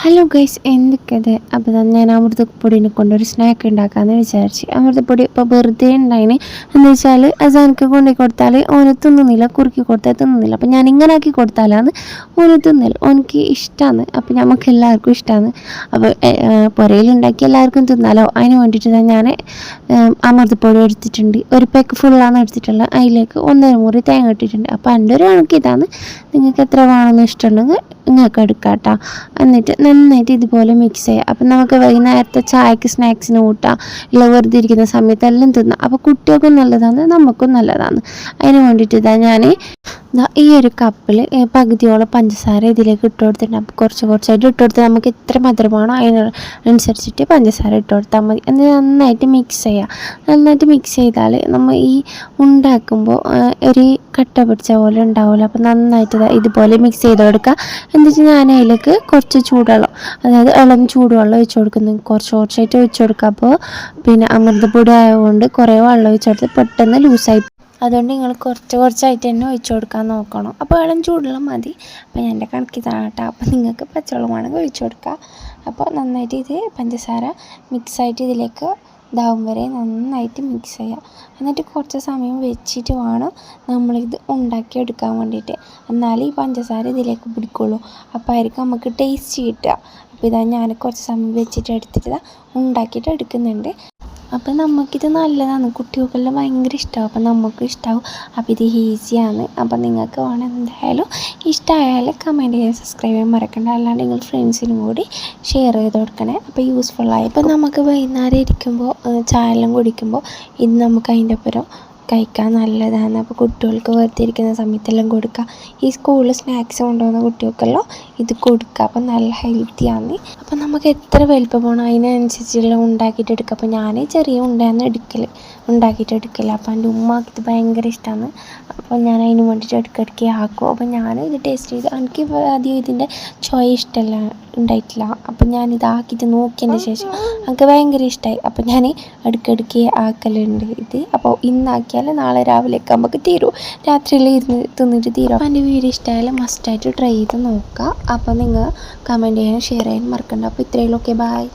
Hello guys, എന്തൊക്കെയത്? അപ്പോൾ ഞാൻ അമൃതപ്പൊടിനെ കൊണ്ടൊരു സ്നാക്ക് ഉണ്ടാക്കാമെന്ന് വിചാരിച്ചു. അമൃതപ്പൊടി ഇപ്പോൾ വെറുതെ ഉണ്ടായിന്. എന്താ വെച്ചാൽ അസാനക്ക് കൊണ്ടു കൊടുത്താൽ ഓന് തിന്നുന്നില്ല, കുറുക്കി കൊടുത്താൽ തിന്നുന്നില്ല. അപ്പോൾ ഞാൻ ഇങ്ങനെ ആക്കി കൊടുത്താലാണ് ഓന് തിന്നൽ. ഓനക്ക് ഇഷ്ടമാണ്. അപ്പോൾ നമുക്ക് എല്ലാവർക്കും ഇഷ്ടമാണ്. അപ്പോൾ പുരയിലുണ്ടാക്കി എല്ലാവർക്കും തിന്നാലോ, അതിന് വേണ്ടിയിട്ട് ഞാൻ അമൃതപ്പൊടി എടുത്തിട്ടുണ്ട്. ഒരു പാക്ക് ഫുള്ളാണ് എടുത്തിട്ടുള്ളത്. അതിലേക്ക് 1.5 മുറി തേങ്ങ ഇട്ടിട്ടുണ്ട്. അപ്പോൾ എൻ്റെ ഒരു കണക്ക് ഇതാണ്. നിങ്ങൾക്ക് എത്ര വേണമെന്ന് ഇഷ്ടമുണ്ടെങ്കിൽ നിങ്ങൾക്ക് എടുക്കാം കേട്ടോ. എന്നിട്ട് നന്നായിട്ട് ഇതുപോലെ മിക്സ് ചെയ്യുക. അപ്പം നമുക്ക് വൈകുന്നേരത്തെ ചായക്ക് സ്നാക്സിന് കൂട്ടാം, ഇല്ല വെറുതെ ഇരിക്കുന്ന സമയത്ത് എല്ലാം തിന്നാം. അപ്പോൾ കുട്ടികൾക്കും നല്ലതാണ്, നമുക്കും നല്ലതാണ്. അതിന് വേണ്ടിയിട്ട് ഞാൻ ഈ ഒരു കപ്പിൽ പകുതിയോളം പഞ്ചസാര ഇതിലേക്ക് ഇട്ട് കൊടുത്തിട്ടുണ്ട്. അപ്പോൾ കുറച്ചായിട്ട് ഇട്ട് കൊടുത്താൽ നമുക്ക് എത്ര മധുരമാണോ അതിനനുസരിച്ചിട്ട് പഞ്ചസാര ഇട്ട് കൊടുത്താൽ മതി. എന്നിട്ട് നന്നായിട്ട് മിക്സ് ചെയ്യുക. നന്നായിട്ട് മിക്സ് ചെയ്താൽ നമ്മൾ ഈ ഉണ്ടാക്കുമ്പോൾ ഒരു കട്ട പിടിച്ച പോലെ ഉണ്ടാവില്ല. അപ്പോൾ നന്നായിട്ട് ഇതുപോലെ മിക്സ് ചെയ്ത് കൊടുക്കുക. എന്നിട്ട് ഞാൻ അതിലേക്ക് കുറച്ച് ചൂടുവെള്ളം, അതായത് ഇളം ചൂടുവെള്ളം ഒഴിച്ച് കൊടുക്കുന്നു. കുറച്ചായിട്ട് ഒഴിച്ച് കൊടുക്കുക. അപ്പോൾ പിന്നെ അമൃതപ്പൊടി ആയതുകൊണ്ട് കുറേ വെള്ളം ഒഴിച്ച് കൊടുത്ത് പെട്ടെന്ന് ലൂസായി. അതുകൊണ്ട് നിങ്ങൾ കുറച്ചായിട്ട് തന്നെ ഒഴിച്ചു കൊടുക്കാൻ നോക്കണം. അപ്പോൾ ഇളം ചൂടുവെള്ളം മതി. അപ്പോൾ എൻ്റെ കണക്കിതാണ് കേട്ടോ. അപ്പോൾ നിങ്ങൾക്ക് പച്ചവെള്ളമാണെങ്കിൽ ഒഴിച്ചു കൊടുക്കുക. അപ്പോൾ നന്നായിട്ട് ഇത് പഞ്ചസാര മിക്സായിട്ട് ഇതിലേക്ക് ഇതാവും വരെ നന്നായിട്ട് മിക്സ് ചെയ്യുക. എന്നിട്ട് കുറച്ച് സമയം വെച്ചിട്ട് വേണം നമ്മളിത് ഉണ്ടാക്കിയെടുക്കാൻ വേണ്ടിയിട്ട്. എന്നാലും ഈ പഞ്ചസാര ഇതിലേക്ക് പിടിക്കുള്ളൂ. അപ്പോൾ ആയിരിക്കും നമുക്ക് ടേസ്റ്റ് കിട്ടുക. അപ്പോൾ ഇതാ ഞാൻ കുറച്ച് സമയം വെച്ചിട്ട് എടുത്തിട്ട് ഉണ്ടാക്കിയിട്ട് എടുക്കുന്നുണ്ട്. അപ്പം നമുക്കിത് നല്ലതാണ്, കുട്ടികൾക്കെല്ലാം ഭയങ്കര ഇഷ്ടമാവും. അപ്പം നമുക്കും ഇഷ്ടമാവും. അപ്പോൾ ഇത് ഈസിയാണ്. അപ്പം നിങ്ങൾക്ക് വേണം, എന്തായാലും ഇഷ്ടമായാൽ കമൻറ്റ് ചെയ്യാൻ, സബ്സ്ക്രൈബ് ചെയ്യാൻ മറക്കണ്ട. അല്ലാണ്ട് നിങ്ങൾ ഫ്രണ്ട്സിനും കൂടി ഷെയർ ചെയ്ത് കൊടുക്കണേ. അപ്പോൾ യൂസ്ഫുള്ളായി. അപ്പോൾ നമുക്ക് വൈകുന്നേരം ഇരിക്കുമ്പോൾ ചായ എല്ലാം കുടിക്കുമ്പോൾ ഇത് നമുക്ക് അതിൻ്റെ ഒപ്പം കഴിക്കാൻ നല്ലതാണ്. അപ്പോൾ കുട്ടികൾക്ക് വെറുതെ ഇരിക്കുന്ന സമയത്തെല്ലാം കൊടുക്കുക. ഈ സ്കൂളിൽ സ്നാക്സ് കൊണ്ടുപോകുന്ന കുട്ടികൾക്കെല്ലാം ഇത് കൊടുക്കുക. അപ്പോൾ നല്ല ഹെൽത്തിയാണ്. അപ്പോൾ നമുക്ക് എത്ര വലുപ്പം പോകണം അതിനനുസരിച്ചുള്ള ഉണ്ടാക്കിയിട്ട് എടുക്കുക. അപ്പോൾ ഞാൻ ചെറിയ ഉണ്ടായിരുന്നു ഉണ്ടാക്കിയിട്ട് എടുക്കൽ. അപ്പോൾ എൻ്റെ ഉമ്മാക്ക് ഇത് ഭയങ്കര ഇഷ്ടമാണ്. അപ്പോൾ ഞാൻ അതിന് വേണ്ടിയിട്ട് ഇടയ്ക്കിടയ്ക്ക് ആക്കും. അപ്പോൾ ഞാൻ ഇത് ടേസ്റ്റ് ചെയ്ത്, എനിക്ക് ആദ്യം ഇതിൻ്റെ ചോയ ഇഷ്ടമല്ല ഉണ്ടായിട്ടില്ല. അപ്പോൾ ഞാൻ ഇതാക്കിയിട്ട് നോക്കിയതിന് ശേഷം എനിക്ക് ഭയങ്കര ഇഷ്ടമായി. അപ്പോൾ ഞാൻ ഇടയ്ക്കിടയ്ക്ക് ആക്കലുണ്ട് ഇത്. അപ്പോൾ ഇന്നാക്കിയാൽ നാളെ രാവിലേക്ക് നമുക്ക് തീരും, രാത്രിയിൽ ഇരുന്ന് തിന്നിട്ട് തീരും. അപ്പോൾ എൻ്റെ വീഡിയോ ഇഷ്ടമായാലും മസ്റ്റായിട്ട് ട്രൈ ചെയ്ത് നോക്കുക. അപ്പോൾ നിങ്ങൾ കമൻറ്റ് ചെയ്യാനും ഷെയർ ചെയ്യാനും മറക്കണ്ട. അപ്പോൾ ഇത്രയുള്ളൂ. Okay, by.